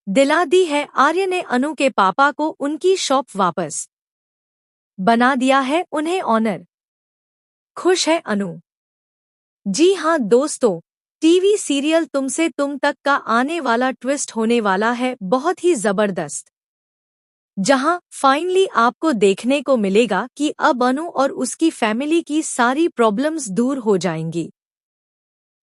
दिला दी है आर्य ने अनु के पापा को उनकी शॉप वापस। बना दिया है उन्हें ऑनर। खुश है अनु। जी हाँ दोस्तों, टीवी सीरियल तुमसे तुम तक का आने वाला ट्विस्ट होने वाला है बहुत ही जबरदस्त। जहां फाइनली आपको देखने को मिलेगा कि अब अनु और उसकी फैमिली की सारी प्रॉब्लम्स दूर हो जाएंगी।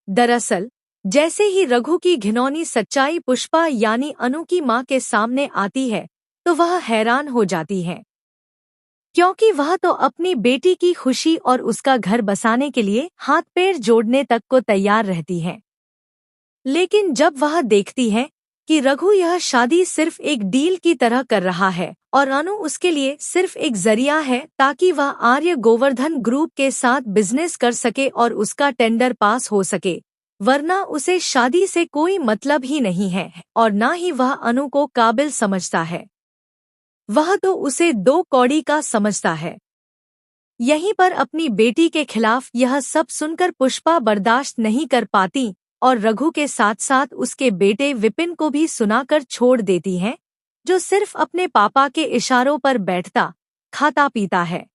दरअसल जैसे ही रघु की घिनौनी सच्चाई पुष्पा यानी अनु की मां के सामने आती है तो वह हैरान हो जाती है, क्योंकि वह तो अपनी बेटी की खुशी और उसका घर बसाने के लिए हाथ पैर जोड़ने तक को तैयार रहती है। लेकिन जब वह देखती है कि रघु यह शादी सिर्फ एक डील की तरह कर रहा है और अनु उसके लिए सिर्फ एक जरिया है ताकि वह आर्य गोवर्धन ग्रुप के साथ बिजनेस कर सके और उसका टेंडर पास हो सके, वरना उसे शादी से कोई मतलब ही नहीं है और ना ही वह अनु को काबिल समझता है, वह तो उसे दो कौड़ी का समझता है। यहीं पर अपनी बेटी के खिलाफ यह सब सुनकर पुष्पा बर्दाश्त नहीं कर पाती और रघु के साथ साथ उसके बेटे विपिन को भी सुनाकर छोड़ देती हैं, जो सिर्फ अपने पापा के इशारों पर बैठता खाता पीता है।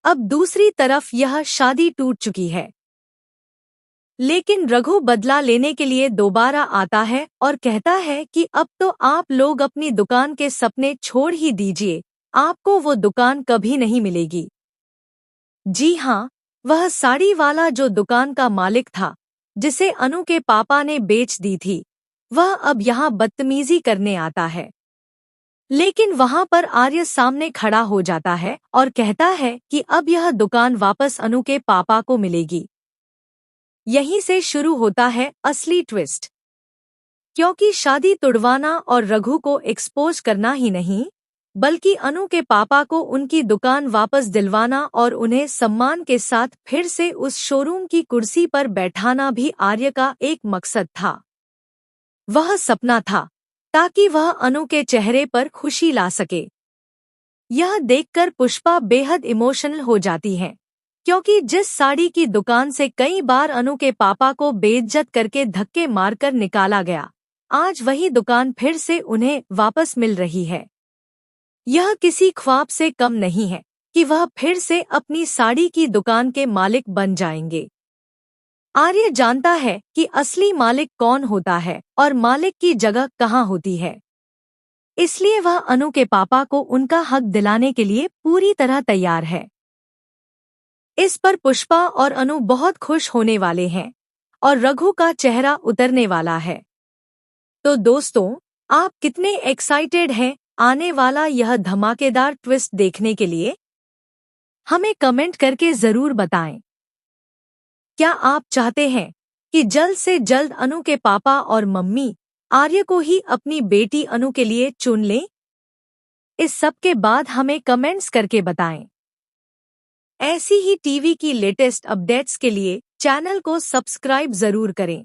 अब दूसरी तरफ यह शादी टूट चुकी है, लेकिन रघु बदला लेने के लिए दोबारा आता है और कहता है कि अब तो आप लोग अपनी दुकान के सपने छोड़ ही दीजिए, आपको वो दुकान कभी नहीं मिलेगी। जी हाँ, वह साड़ी वाला जो दुकान का मालिक था जिसे अनु के पापा ने बेच दी थी, वह अब यहाँ बदतमीजी करने आता है। लेकिन वहाँ पर आर्य सामने खड़ा हो जाता है और कहता है कि अब यह दुकान वापस अनु के पापा को मिलेगी। यहीं से शुरू होता है असली ट्विस्ट, क्योंकि शादी तुड़वाना और रघु को एक्सपोज करना ही नहीं बल्कि अनु के पापा को उनकी दुकान वापस दिलवाना और उन्हें सम्मान के साथ फिर से उस शोरूम की कुर्सी पर बैठाना भी आर्य का एक मकसद था। वह सपना था ताकि वह अनु के चेहरे पर खुशी ला सके। यह देखकर पुष्पा बेहद इमोशनल हो जाती है, क्योंकि जिस साड़ी की दुकान से कई बार अनु के पापा को बेइज्जत करके धक्के मारकर निकाला गया, आज वही दुकान फिर से उन्हें वापस मिल रही है। यह किसी ख्वाब से कम नहीं है कि वह फिर से अपनी साड़ी की दुकान के मालिक बन जाएंगे। आर्य जानता है कि असली मालिक कौन होता है और मालिक की जगह कहाँ होती है, इसलिए वह अनु के पापा को उनका हक दिलाने के लिए पूरी तरह तैयार है। इस पर पुष्पा और अनु बहुत खुश होने वाले हैं और रघु का चेहरा उतरने वाला है। तो दोस्तों, आप कितने एक्साइटेड हैं आने वाला यह धमाकेदार ट्विस्ट देखने के लिए? हमें कमेंट करके जरूर बताएं। क्या आप चाहते हैं कि जल्द से जल्द अनु के पापा और मम्मी आर्य को ही अपनी बेटी अनु के लिए चुन लें? इस सब के बाद हमें कमेंट्स करके बताएं। ऐसी ही टीवी की लेटेस्ट अपडेट्स के लिए चैनल को सब्सक्राइब जरूर करें।